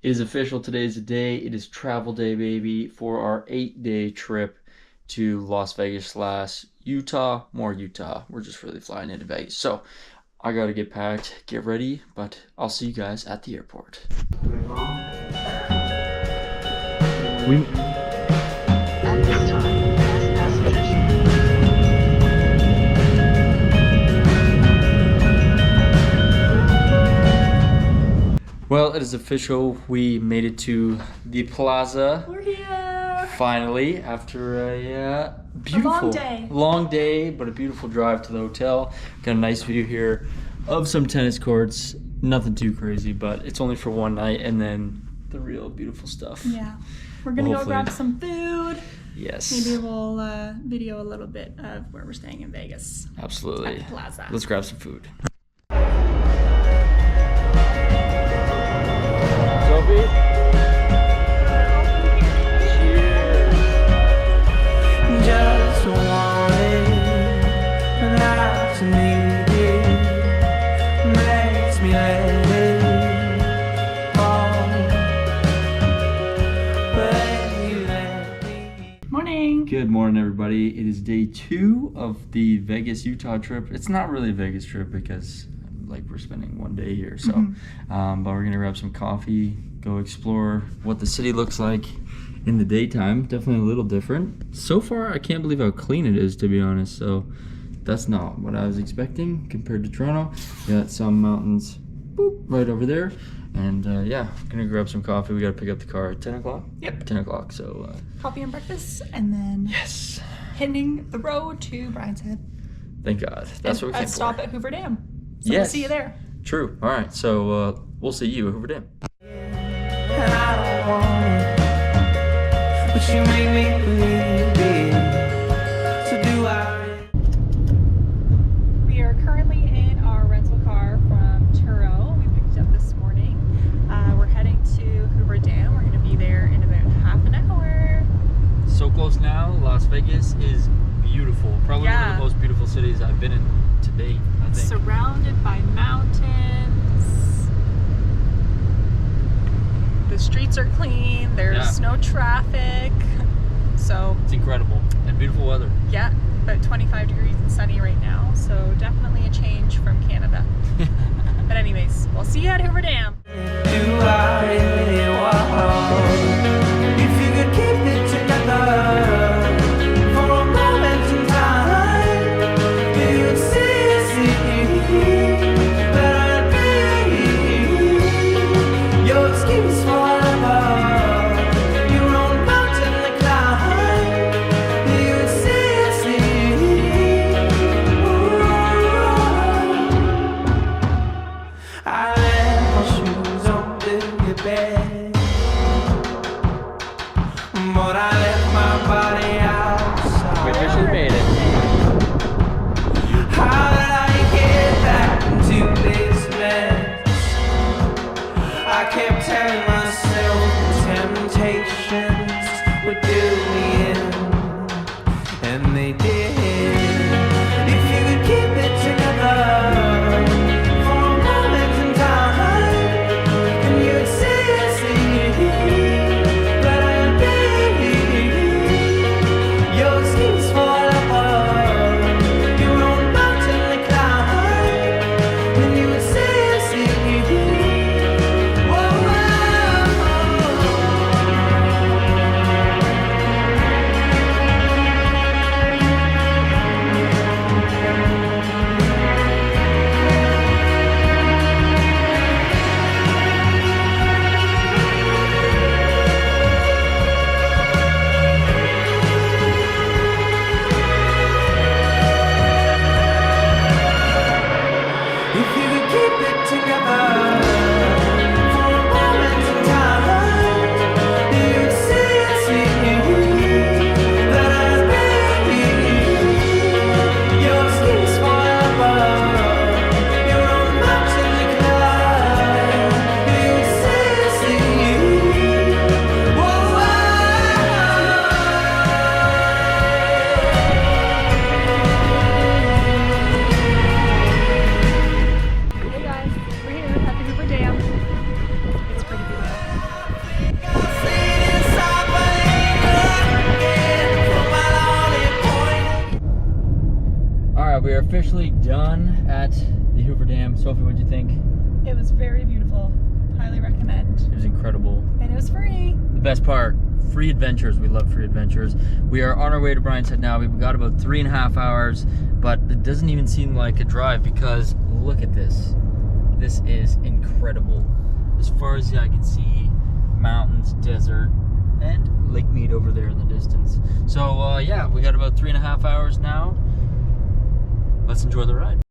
It is official. Today is the day. It is travel day, baby, for our 8-day trip to Las Vegas / Utah. More Utah. We're just really flying into Vegas. So I got to get packed, get ready, but I'll see you guys at the airport. At this time, passengers. Well, it is official. We made it to the plaza. We're here. Finally, after a beautiful long day, but a beautiful drive to the hotel. Got a nice view here of some tennis courts. Nothing too crazy, but it's only for one night, and then the real beautiful stuff. Yeah. We're gonna go grab some food. Yes. Maybe we'll video a little bit of where we're staying in Vegas. Absolutely. At the plaza. Let's grab some food. Sophie? Cheers. Just wanted not to need it, makes me let it fall, but you let me. Morning. Good morning, everybody. It is day 2 of the Vegas, Utah trip. It's not really a Vegas trip because we're spending one day here, so but we're gonna grab some coffee, go explore what the city looks like in the daytime. Definitely a little different. So far, I can't believe how clean it is, to be honest. So that's not what I was expecting compared to Toronto. Got some mountains right over there, and yeah, gonna grab some coffee. We gotta pick up the car at 10 o'clock. Yep. 10 o'clock. So Coffee and breakfast, and then yes, hitting the road to Brian's Head. thank God. That's what we came a stop for. at Hoover Dam. So Yes. we'll see you there. True. All right. So we'll see you at Hoover Dam. And I don't want it, but you make me believe it. So do I? We are currently in our rental car from Turo. We picked it up this morning. We're heading to Hoover Dam. We're going to be there in about half an hour. So close now. Las Vegas is beautiful. Probably one of the most beautiful cities I've been in to date, I think. Surrounded by mountains. The streets are clean. There's no traffic. So It's incredible and beautiful weather. yeah, about 25 degrees and sunny right now. So definitely a change from Canada. But anyways, we'll see you at Hoover Dam. Do I really want? If you could keep it together for a moment in time, do you see that I'd be your schemes forever, your own mountain to climb? Do you see? I left my shoes on the bed, but I left my body outside. We officially made it. How did I get back into this mess? I kept telling myself the temptations would do me in, and they did. If you could keep it together for a moment in time, then you'd see that I'd be your schemes forever, your own mountain to climb, then you would see. Whoa, whoa, whoa. officially done at the Hoover Dam. Sophie, what'd you think? It was very beautiful. Highly recommend. It was incredible. And it was free. The best part, free adventures. We love free adventures. We are on our way to Bryan's Head now. We've got about 3.5 hours, but it doesn't even seem like a drive because look at this. This is incredible. As far as the eye can see, mountains, desert, and Lake Mead over there in the distance. So yeah, we got about 3.5 hours now. Let's enjoy the ride.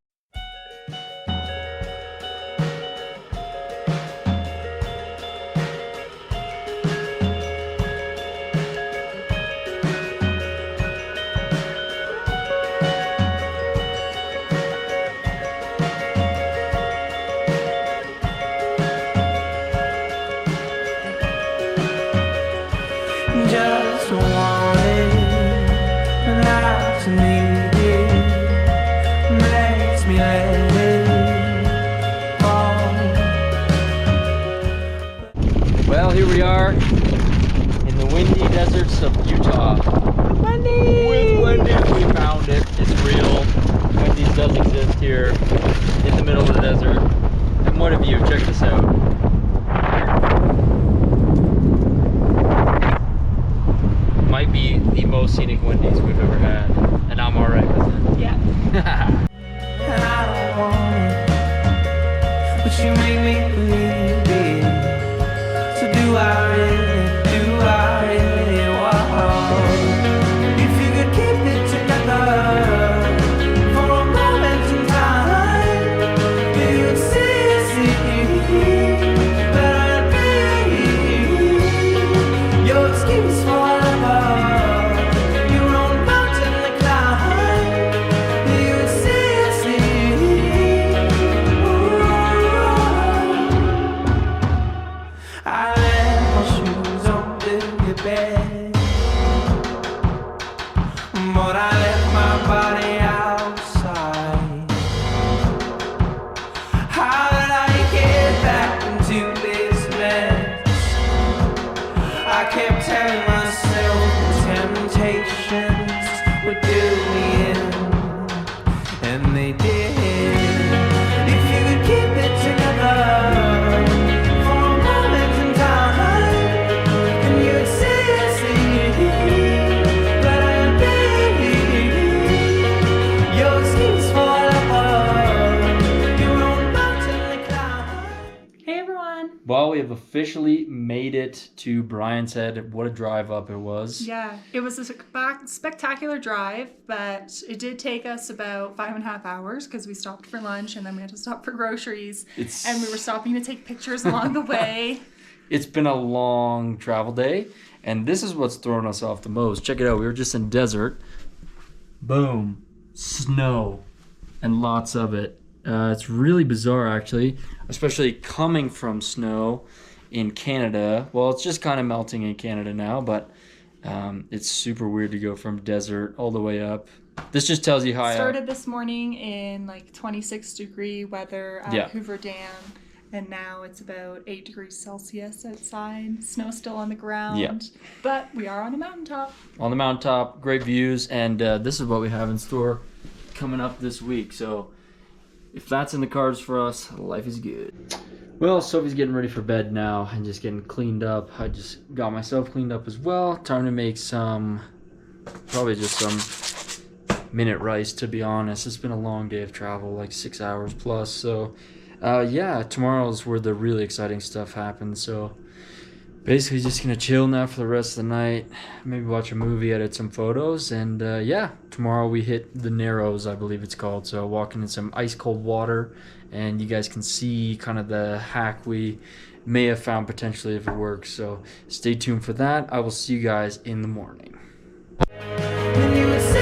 Just wanted, not to need it, makes me let it fall. Well, here we are in the windy deserts of Utah. Wendy's! With Wendy's, we found it. It's real. Wendy's does exist here in the middle of the desert. And what a view, check this out. Might be the most scenic Wendy's we've ever had, and I'm alright with it. Yeah. And I don't want it, but you make me believe it. So do I really want? If you could keep it together for a moment in time, then you'd see that I'd be your excuse forever. Your own mountain to climb, you'd see. I left my shoes on the bed, but I left my body outside. How did I get back into this mess? I kept telling myself the temptations would do me in, and they did. If you could keep it together for a moment in time, then you'd see that I'd be your excuse forever, your own mountain to climb. Hey everyone. Well, we have officially made it to Bryan's Head. What a drive up it was. Yeah, it was a spectacular drive, but it did take us about 5.5 hours because we stopped for lunch and then we had to stop for groceries. And we were stopping to take pictures along the way. It's been a long travel day, and this is what's thrown us off the most. Check it out. We were just in desert. Boom. Snow. And lots of it. It's really bizarre, actually, especially coming from snow in Canada. Well, it's just kind of melting in Canada now, but it's super weird to go from desert all the way up. This just tells you how Started this morning in like 26-degree weather at Hoover Dam, and now it's about 8 degrees Celsius outside. Snow still on the ground, Yeah. but we are on a mountaintop. on the mountaintop, great views, and this is what we have in store coming up this week. So if that's in the cards for us, life is good. Well, Sophie's getting ready for bed now and just getting cleaned up. I just got myself cleaned up as well. Time to make probably just some minute rice, to be honest. It's been a long day of travel, like 6 hours plus. So yeah, tomorrow's where the really exciting stuff happens. So basically just gonna chill now for the rest of the night, maybe watch a movie, edit some photos, and yeah, tomorrow we hit the Narrows, I believe it's called. So walking in some ice cold water, and you guys can see kind of the hack we may have found potentially if it works. So stay tuned for that. I will see you guys in the morning. Then you would say